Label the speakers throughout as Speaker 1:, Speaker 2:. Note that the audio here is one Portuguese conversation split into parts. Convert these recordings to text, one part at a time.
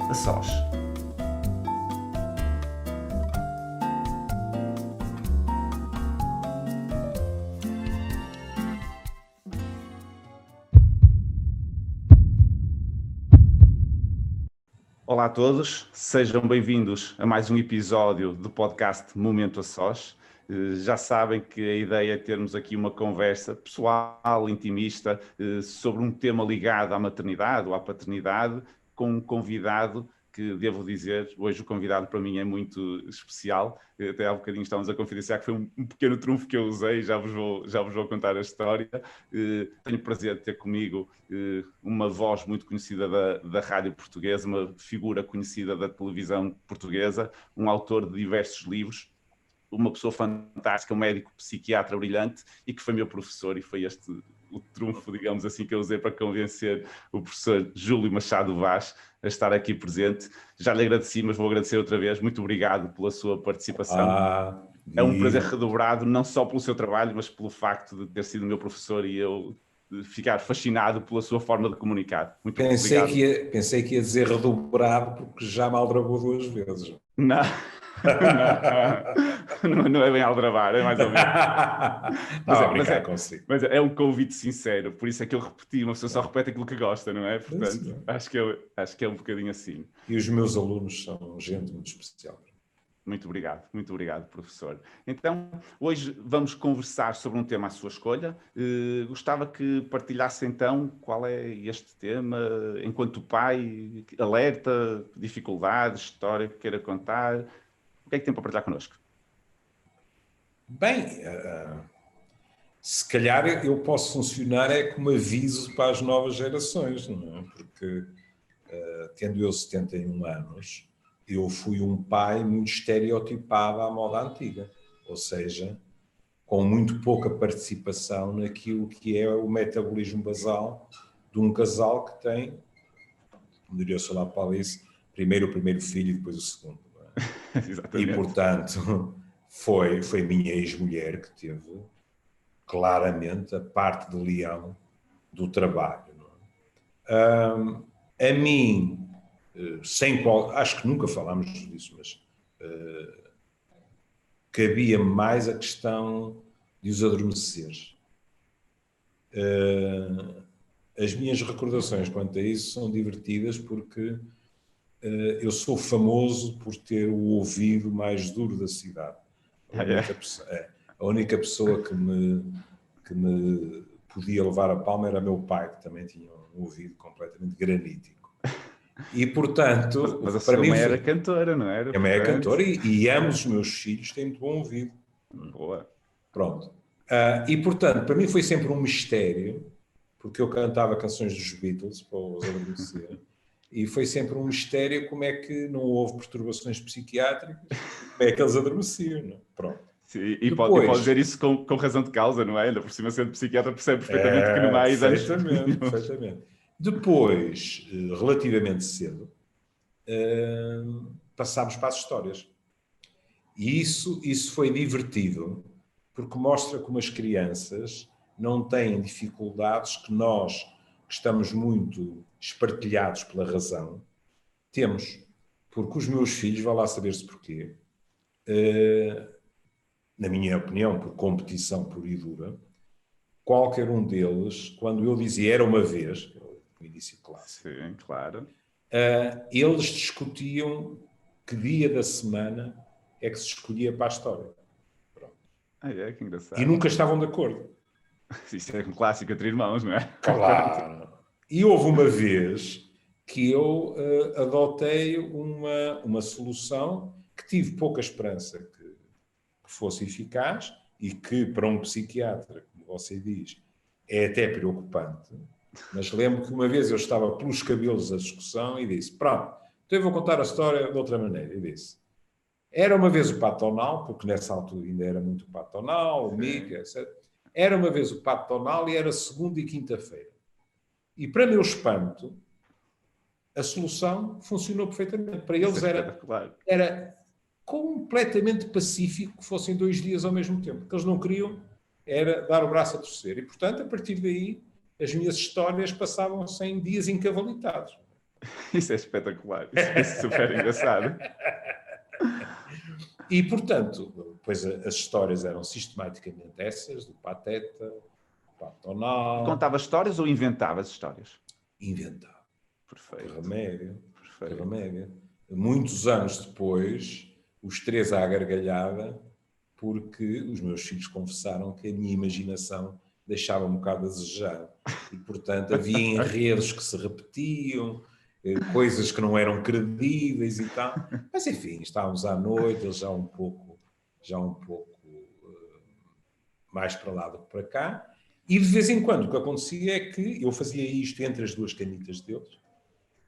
Speaker 1: a sós. Olá a todos, sejam bem-vindos a mais um episódio do podcast Momento a Sós. Já sabem que a ideia é termos aqui uma conversa pessoal, intimista, sobre um tema ligado à maternidade ou à paternidade, com um convidado que, devo dizer, hoje o convidado para mim é muito especial. Até há bocadinho estávamos a confidenciar que foi um pequeno trunfo que eu usei, já vos vou contar a história. Tenho o prazer de ter comigo uma voz muito conhecida da rádio portuguesa, uma figura conhecida da televisão portuguesa, um autor de diversos livros, uma pessoa fantástica, um médico psiquiatra brilhante e que foi meu professor, e foi este o trunfo, digamos assim, que eu usei para convencer o professor Júlio Machado Vaz a estar aqui presente. Já lhe agradeci, mas vou agradecer outra vez. Muito obrigado pela sua participação. É um prazer redobrado, não só pelo seu trabalho, mas pelo facto de ter sido meu professor e eu ficar fascinado pela sua forma de comunicar. Muito obrigado.
Speaker 2: Pensei que ia dizer redobrado, porque já me aldrabou 2 vezes.
Speaker 1: Não. Não é bem aldrabar, é mais ou menos. Mas é um convite sincero, por isso é que eu repeti, uma pessoa só repete aquilo que gosta, não é? Portanto, acho que é um bocadinho assim.
Speaker 2: E os meus alunos são gente muito especial.
Speaker 1: Muito obrigado, professor. Então, hoje vamos conversar sobre um tema à sua escolha. Gostava que partilhasse então qual é este tema, enquanto pai, alerta, dificuldades, história que queira contar. O que é que tem para partilhar connosco?
Speaker 2: Bem, se calhar eu posso funcionar como aviso para as novas gerações, não é? Porque, tendo eu 71 anos, eu fui um pai muito estereotipado à moda antiga, ou seja, com muito pouca participação naquilo que é o metabolismo basal de um casal que tem, como diria o Sr. Lapalice, primeiro o primeiro filho e depois o segundo. Não é?
Speaker 1: Exatamente.
Speaker 2: E, portanto, foi a minha ex-mulher que teve claramente a parte de leão do trabalho. Não é? A mim, acho que nunca falámos disso, mas cabia mais a questão de os adormecer. As minhas recordações quanto a isso são divertidas porque eu sou famoso por ter o ouvido mais duro da cidade. A única pessoa que me podia levar a palma era meu pai, que também tinha um ouvido completamente granítico. E, portanto...
Speaker 1: Mas a sua mãe era cantora, não era?
Speaker 2: A mãe é cantora e ambos os meus filhos têm muito bom ouvido.
Speaker 1: Boa.
Speaker 2: Pronto. E, portanto, para mim foi sempre um mistério, porque eu cantava canções dos Beatles para os adormecer, e foi sempre um mistério como é que não houve perturbações psiquiátricas, como é que eles adormeciam. Não? Pronto.
Speaker 1: Sim, e pode dizer isso com razão de causa, não é? Ainda por cima, sendo psiquiatra, percebe perfeitamente que não há exames.
Speaker 2: Perfeitamente. Depois, relativamente cedo, passámos para as histórias. E isso foi divertido, porque mostra como as crianças não têm dificuldades que nós, que estamos muito espartilhados pela razão, temos. Porque os meus filhos, vão lá saber-se porquê, na minha opinião, por competição pura e dura, qualquer um deles, quando eu dizia era uma vez, no início clássico,
Speaker 1: sim, claro.
Speaker 2: Eles discutiam que dia da semana é que se escolhia para a história. Pronto.
Speaker 1: Que engraçado.
Speaker 2: E nunca estavam de acordo.
Speaker 1: Isso é um clássico entre irmãos, não é?
Speaker 2: Claro. E houve uma vez que eu adotei uma solução que tive pouca esperança que fosse eficaz e que, para um psiquiatra, como você diz, é até preocupante. Mas lembro que uma vez eu estava pelos cabelos da discussão e disse, pronto, então eu vou contar a história de outra maneira. E disse, era uma vez o Pato Donald, porque nessa altura ainda era muito o Pato Donald, o Mickey, etc. Era uma vez o Pato Donald e era segunda e quinta-feira. E para meu espanto, a solução funcionou perfeitamente. Para eles era completamente pacífico que fossem 2 dias ao mesmo tempo. O que eles não queriam era dar o braço a torcer. E, portanto, a partir daí, as minhas histórias passavam sem dias encavalitados.
Speaker 1: Isso é espetacular, isso é super engraçado.
Speaker 2: E, portanto, pois as histórias eram sistematicamente essas, do Pateta, do Pato Donald.
Speaker 1: Contava histórias ou inventava as histórias?
Speaker 2: Inventava. Que
Speaker 1: Perfeito,
Speaker 2: remédio, que
Speaker 1: perfeito.
Speaker 2: remédio. Muitos anos depois, os três à gargalhada, porque os meus filhos confessaram que a minha imaginação deixava um bocado a desejar. E, portanto, havia enredos que se repetiam, coisas que não eram credíveis e tal. Mas, enfim, estávamos à noite, eles já um pouco mais para lá do que para cá. E, de vez em quando, o que acontecia é que eu fazia isto entre as duas canitas deles.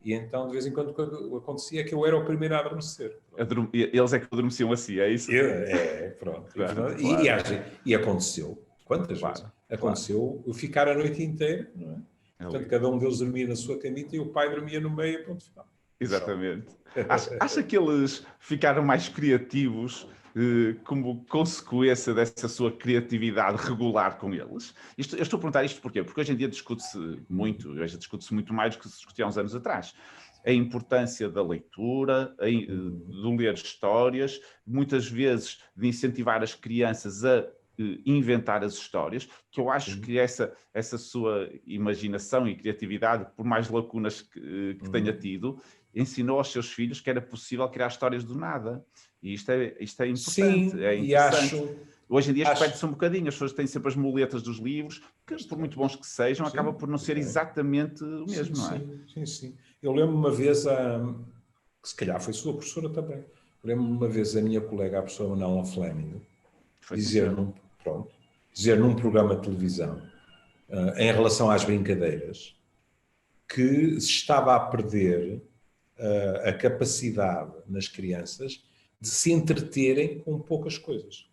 Speaker 2: E então, de vez em quando, o que acontecia é que eu era o primeiro a adormecer.
Speaker 1: Eles é que adormeciam assim, é isso?
Speaker 2: Pronto.
Speaker 1: Claro,
Speaker 2: E aconteceu. Quantas vezes?
Speaker 1: claro.
Speaker 2: Aconteceu eu ficar a noite inteira, não é? Portanto, cada um deles dormia na sua camita e o pai dormia no meio, pronto, final.
Speaker 1: Exatamente. Acha que eles ficaram mais criativos como consequência dessa sua criatividade regular com eles? Eu estou a perguntar isto porquê? Porque hoje em dia discute-se muito mais do que se discutia há uns anos atrás. A importância da leitura, de ler histórias, muitas vezes de incentivar as crianças a inventar as histórias, que eu acho que essa sua imaginação e criatividade, por mais lacunas que tenha tido, ensinou aos seus filhos que era possível criar histórias do nada. E isto é importante,
Speaker 2: Sim,
Speaker 1: é interessante.
Speaker 2: e
Speaker 1: Hoje em dia isto perde-se um bocadinho, as pessoas têm sempre as muletas dos livros, que por muito bons que sejam, acaba por não ser exatamente o mesmo, não é?
Speaker 2: Sim. Eu lembro uma vez, que se calhar foi sua professora também, lembro-me uma vez a minha colega, a professora Manuela Fleming, dizer num programa de televisão, em relação às brincadeiras, que se estava a perder a capacidade nas crianças de se entreterem com poucas coisas.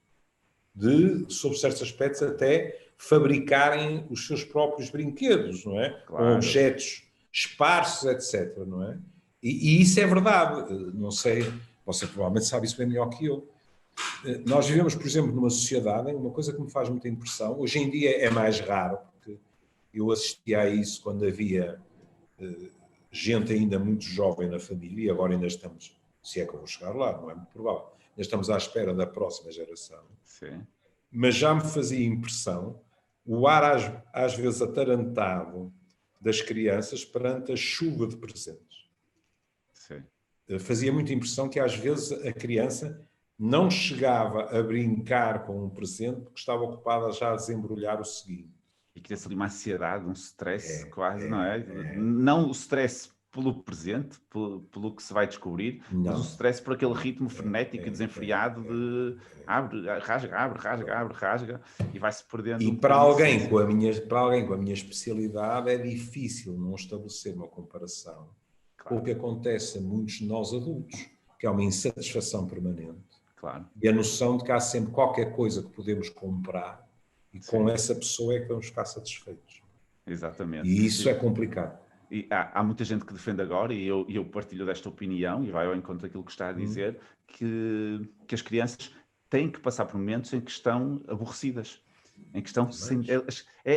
Speaker 2: Sob certos aspectos, até fabricarem os seus próprios brinquedos, não é?
Speaker 1: Claro.
Speaker 2: Com objetos esparsos, etc., não é? E isso é verdade. Não sei, você provavelmente sabe isso bem melhor que eu. Nós vivemos, por exemplo, numa sociedade, uma coisa que me faz muita impressão, hoje em dia é mais raro, porque eu assistia a isso quando havia gente ainda muito jovem na família, e agora ainda estamos, se é que eu vou chegar lá, não é muito provável, ainda estamos à espera da próxima geração.
Speaker 1: Sim.
Speaker 2: Mas já me fazia impressão o ar às vezes atarantado das crianças perante a chuva de presentes.
Speaker 1: Sim.
Speaker 2: Fazia muita impressão que às vezes a criança não chegava a brincar com um presente porque estava ocupada já a desembrulhar o seguinte.
Speaker 1: E cria-se ali uma ansiedade, um stress quase, não é? Não o stress pelo presente, pelo que se vai descobrir, mas o stress por aquele ritmo frenético e desenfreado de abre, rasga, e vai-se perdendo.
Speaker 2: E para alguém com a minha especialidade é difícil não estabelecer uma comparação com o que acontece a muitos de nós adultos, que é uma insatisfação permanente.
Speaker 1: Claro.
Speaker 2: E a noção de que há sempre qualquer coisa que podemos comprar e com essa pessoa é que vamos ficar satisfeitos.
Speaker 1: Exatamente.
Speaker 2: E isso é complicado.
Speaker 1: E há muita gente que defende agora, e eu partilho desta opinião, e vai ao encontro daquilo que está a dizer, que as crianças têm que passar por momentos em que estão aborrecidas. Em que estão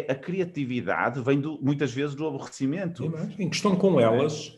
Speaker 1: a criatividade vem muitas vezes do aborrecimento.
Speaker 2: Em que estão com elas.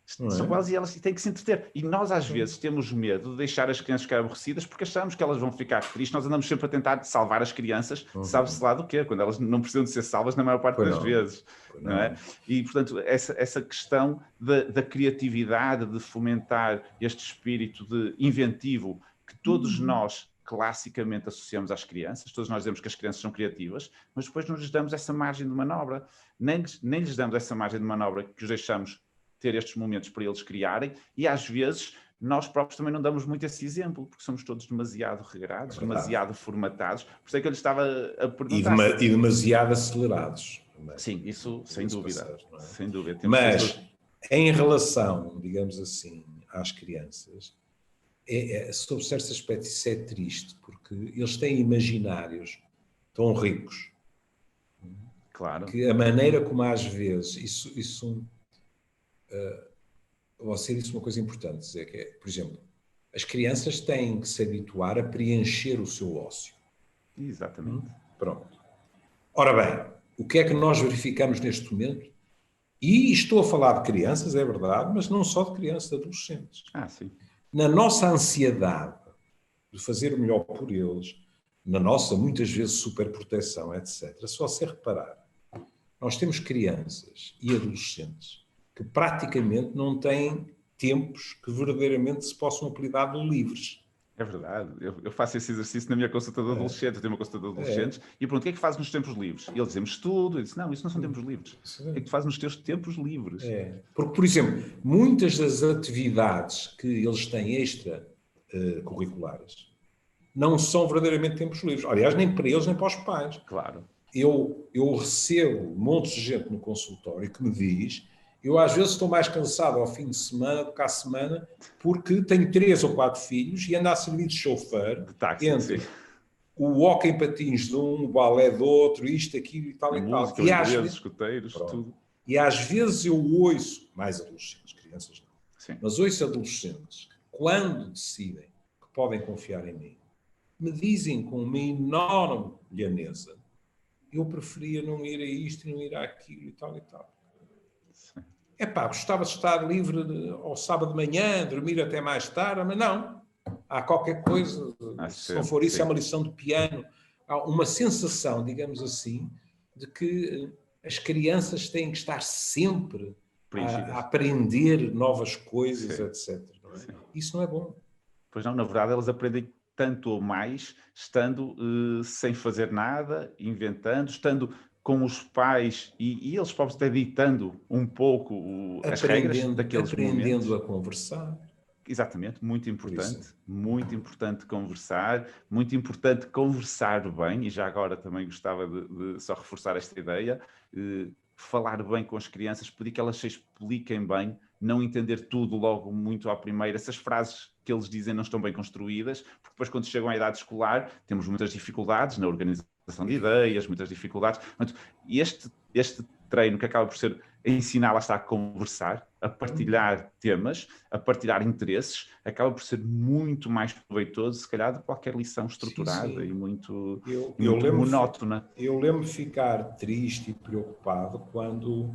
Speaker 1: São quase e elas têm que se entreter. E nós, às vezes, temos medo de deixar as crianças ficar aborrecidas porque achamos que elas vão ficar tristes. Nós andamos sempre a tentar salvar as crianças, sabe-se lá do quê? Quando elas não precisam de ser salvas na maior parte das vezes. Não é? E, portanto, essa questão da criatividade, de fomentar este espírito de inventivo que todos nós classicamente associamos às crianças, todos nós dizemos que as crianças são criativas, mas depois não lhes damos essa margem de manobra. Nem lhes damos essa margem de manobra que os deixamos ter estes momentos para eles criarem, e às vezes nós próprios também não damos muito esse exemplo, porque somos todos demasiado regrados, demasiado formatados. Por isso é que eu lhe estava a perguntar.
Speaker 2: E demasiado acelerados. Também.
Speaker 1: Sim, isso sem dúvida. Sem dúvida.
Speaker 2: Mas em relação, digamos assim, às crianças, sob certos aspectos isso é triste, porque eles têm imaginários tão ricos.
Speaker 1: Claro.
Speaker 2: Que a maneira como às vezes isso você disse uma coisa importante, dizer que por exemplo, as crianças têm que se habituar a preencher o seu ócio.
Speaker 1: Exatamente.
Speaker 2: Pronto. Ora bem, o que é que nós verificamos neste momento? E estou a falar de crianças, é verdade, mas não só de crianças, de adolescentes.
Speaker 1: Sim.
Speaker 2: Na nossa ansiedade de fazer o melhor por eles, na nossa, muitas vezes, superproteção, etc. Se você reparar, nós temos crianças e adolescentes que praticamente não têm tempos que verdadeiramente se possam apelidar de livres.
Speaker 1: É verdade. Eu faço esse exercício na minha consulta de adolescentes. Eu tenho uma consulta de adolescentes e pergunto, o que é que fazes nos tempos livres? E ele diz-me, estudo. Eu disse, não, isso não são tempos livres. O que é que tu fazes nos teus tempos livres?
Speaker 2: Porque, por exemplo, muitas das atividades que eles têm extra-curriculares não são verdadeiramente tempos livres. Aliás, nem para eles, nem para os pais.
Speaker 1: Claro.
Speaker 2: Eu recebo montes de gente no consultório que me diz, eu às vezes estou mais cansado ao fim de semana do que à semana, porque tenho 3 ou 4 filhos e ando a servir de chofer
Speaker 1: De táxi,
Speaker 2: entre
Speaker 1: sim.
Speaker 2: o hóquei em patins de um, o balé do outro, isto, aquilo e tal e tal.
Speaker 1: Música, os ingleses, escuteiros, tudo.
Speaker 2: E às vezes eu ouço, mais adolescentes, crianças não,
Speaker 1: Sim.
Speaker 2: mas ouço adolescentes que, quando decidem que podem confiar em mim, me dizem com uma enorme lhaneza, eu preferia não ir a isto e não ir àquilo e tal e tal.
Speaker 1: Sim.
Speaker 2: Gostava de estar livre ao sábado de manhã, dormir até mais tarde, mas não. Há qualquer coisa, se não for isso, é uma lição de piano. Há uma sensação, digamos assim, de que as crianças têm que estar sempre a aprender novas coisas, etc. Não é? Isso não é bom.
Speaker 1: Pois não, na verdade, elas aprendem tanto ou mais estando sem fazer nada, inventando, estando com os pais e eles próprios até ditando um pouco as regras daqueles momentos.
Speaker 2: Aprendendo a conversar.
Speaker 1: Exatamente, muito importante conversar, muito importante conversar bem, e já agora também gostava de só reforçar esta ideia, falar bem com as crianças, pedir que elas se expliquem bem, não entender tudo logo muito à primeira, se as frases que eles dizem não estão bem construídas, porque depois quando chegam à idade escolar temos muitas dificuldades na organização de ideias, muitas dificuldades. Portanto, este treino que acaba por ser ensiná-las a conversar, a partilhar temas, a partilhar interesses, acaba por ser muito mais proveitoso, se calhar, de qualquer lição estruturada. Sim. E muito monótona.
Speaker 2: Eu lembro de ficar triste e preocupado quando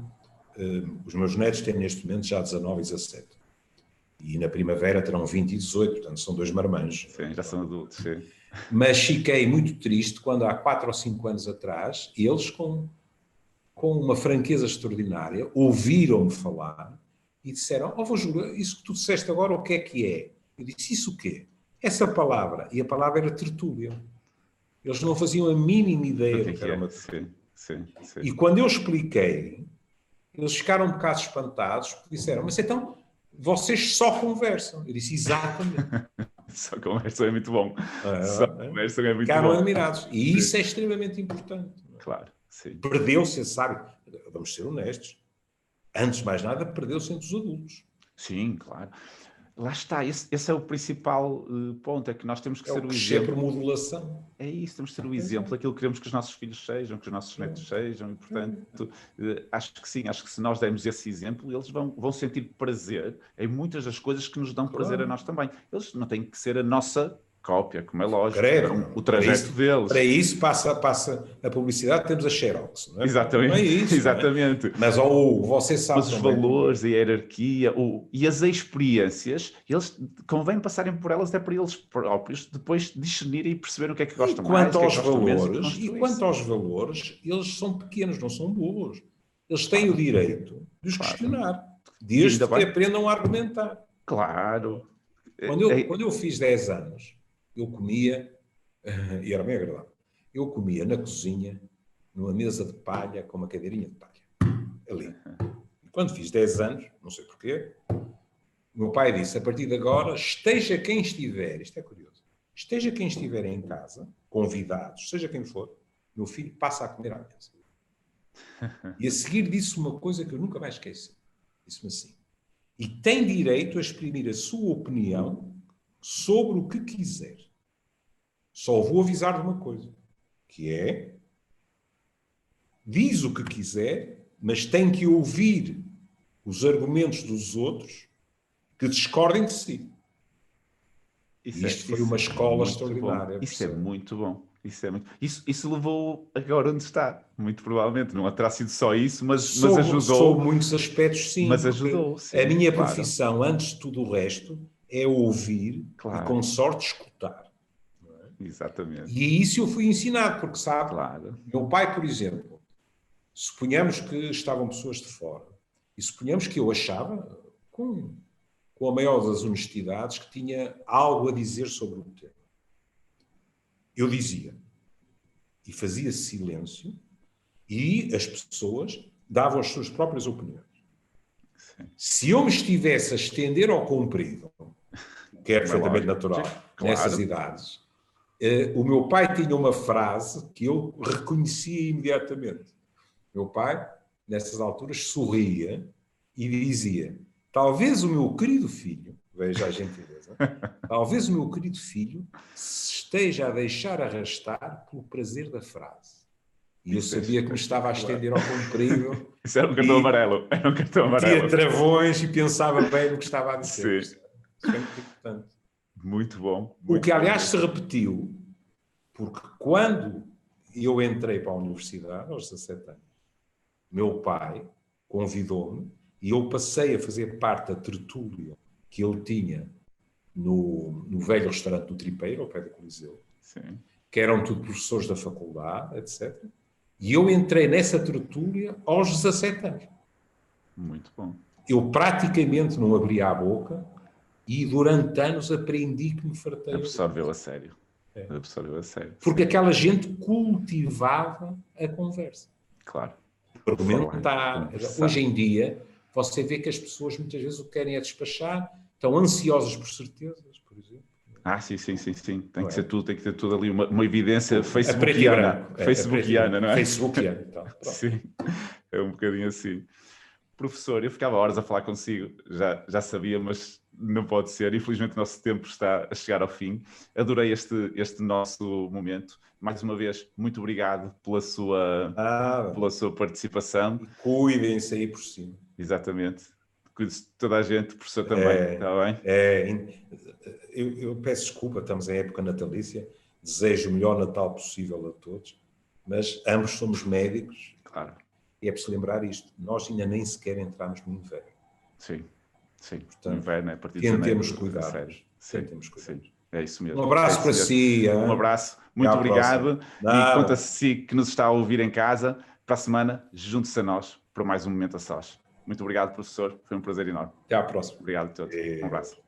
Speaker 2: os meus netos têm neste momento já 19 e 17. E na primavera terão 20 e 18, portanto são 2 marmanjos.
Speaker 1: Sim, já são adultos, sim.
Speaker 2: Mas fiquei muito triste quando há 4 ou 5 anos atrás, eles com uma franqueza extraordinária, ouviram-me falar e disseram, avô Júlio, isso que tu disseste agora, o que é? Eu disse, isso o quê? Essa palavra, e a palavra era tertúlia. Eles não faziam a mínima ideia do que era uma tertúlia.
Speaker 1: Sim.
Speaker 2: E quando eu expliquei, eles ficaram um bocado espantados, porque disseram, mas então, vocês só conversam. Eu disse, exatamente.
Speaker 1: Só conversam é muito bom. Só conversam é muito
Speaker 2: Ficaram
Speaker 1: bom.
Speaker 2: admirados. E isso é extremamente importante.
Speaker 1: Claro. Sim.
Speaker 2: Perdeu-se, sabe? Vamos ser honestos. Antes de mais nada, perdeu-se entre os adultos.
Speaker 1: Sim, claro. Lá está, esse é o principal ponto, é que nós temos que ser o exemplo.
Speaker 2: Por modulação.
Speaker 1: É isso, temos que ser o exemplo, aquilo que queremos que os nossos filhos sejam, que os nossos netos sejam, e portanto, acho que sim, acho que se nós dermos esse exemplo, eles vão sentir prazer em muitas das coisas que nos dão prazer a nós também. Eles não têm que ser a nossa cópia, como é lógico, o trajeto deles.
Speaker 2: Para isso passa a publicidade, temos a Xerox, não é?
Speaker 1: Exatamente.
Speaker 2: Não é isso,
Speaker 1: exatamente.
Speaker 2: Não é? Mas você sabe.
Speaker 1: Mas os valores, a hierarquia e as experiências, eles convém passarem por elas até para eles próprios depois discernirem e perceberem o que é que gostam mais.
Speaker 2: E quanto aos valores, eles são pequenos, não são burros. Eles têm o direito de os questionar, desde que aprendam a argumentar.
Speaker 1: Claro.
Speaker 2: Quando eu fiz 10 anos, eu comia, e era bem agradável, eu comia na cozinha, numa mesa de palha, com uma cadeirinha de palha, ali. E quando fiz 10 anos, não sei porquê, o meu pai disse, a partir de agora, esteja quem estiver, isto é curioso, esteja quem estiver em casa, convidados, seja quem for, meu filho passa a comer à mesa. E a seguir disse uma coisa que eu nunca mais esqueci. Disse-me assim, e tem direito a exprimir a sua opinião sobre o que quiser. Só vou avisar de uma coisa, que é, diz o que quiser, mas tem que ouvir os argumentos dos outros que discordem de si. Isto foi uma escola extraordinária.
Speaker 1: Isso é muito bom. Isso levou agora onde está, muito provavelmente. Não terá sido só isso, mas ajudou.
Speaker 2: Sob muitos aspectos, sim.
Speaker 1: Mas ajudou, sim.
Speaker 2: A minha
Speaker 1: claro.
Speaker 2: profissão, antes de tudo o resto, é ouvir
Speaker 1: Claro.
Speaker 2: e, com sorte, escutar.
Speaker 1: Exatamente.
Speaker 2: E isso eu fui ensinado, porque sabe,
Speaker 1: Claro.
Speaker 2: meu pai, por exemplo, suponhamos que estavam pessoas de fora, e suponhamos que eu achava, com a maior das honestidades, que tinha algo a dizer sobre o tema. Eu dizia, e fazia silêncio, e as pessoas davam as suas próprias opiniões.
Speaker 1: Sim.
Speaker 2: Se eu me estivesse a estender ao comprido, que é perfeitamente natural,
Speaker 1: claro.
Speaker 2: nessas idades, o meu pai tinha uma frase que eu reconhecia imediatamente. Meu pai, nessas alturas, sorria e dizia: talvez o meu querido filho, veja a gentileza, talvez o meu querido filho se esteja a deixar arrastar pelo prazer da frase. E eu sabia que me estava a estender ao comprido.
Speaker 1: Isso era um cartão amarelo. Era um cartão amarelo.
Speaker 2: Tinha travões e pensava bem no que estava a dizer.
Speaker 1: Sim.
Speaker 2: Isso é muito importante.
Speaker 1: Muito bom.
Speaker 2: O que, aliás, se repetiu, porque quando eu entrei para a universidade, aos 17 anos, meu pai convidou-me e eu passei a fazer parte da tertúlia que ele tinha no velho restaurante do Tripeiro, ao pé do Coliseu,
Speaker 1: Sim.
Speaker 2: que eram tudo professores da faculdade, etc. E eu entrei nessa tertúlia aos 17 anos.
Speaker 1: Muito bom.
Speaker 2: Eu praticamente não abria a boca e durante anos aprendi que me fartei.
Speaker 1: Absorveu a sério. Absorveu a sério.
Speaker 2: Porque aquela gente cultivava a conversa.
Speaker 1: Claro.
Speaker 2: Argumentar. Hoje em dia, você vê que as pessoas muitas vezes o que querem é despachar, estão ansiosas por certezas, por exemplo.
Speaker 1: Sim. Tem que ter tudo ali uma evidência facebookiana. Não é?
Speaker 2: Facebookiana. Então,
Speaker 1: sim, é um bocadinho assim. Professor, eu ficava horas a falar consigo, já sabia, mas não pode ser. Infelizmente o nosso tempo está a chegar ao fim. Adorei este nosso momento. Mais uma vez, muito obrigado pela sua participação.
Speaker 2: E cuidem-se aí por cima.
Speaker 1: Exatamente. Cuide-se de toda a gente, professor também, está bem?
Speaker 2: Eu peço desculpa, estamos em época natalícia, desejo o melhor Natal possível a todos, mas ambos somos médicos.
Speaker 1: Claro.
Speaker 2: E é preciso lembrar isto, nós ainda nem sequer entramos no inverno.
Speaker 1: Sim.
Speaker 2: Portanto,
Speaker 1: no inverno é a partir de janeiro.
Speaker 2: Tentemos cuidar.
Speaker 1: Sim. É isso mesmo.
Speaker 2: Um abraço para si.
Speaker 1: Um abraço, muito obrigado. E quanto a si que nos está a ouvir em casa, para a semana, junte-se a nós para mais um Momento a Sós. Muito obrigado, professor. Foi um prazer enorme.
Speaker 2: Até à próxima.
Speaker 1: Obrigado a todos. Um abraço.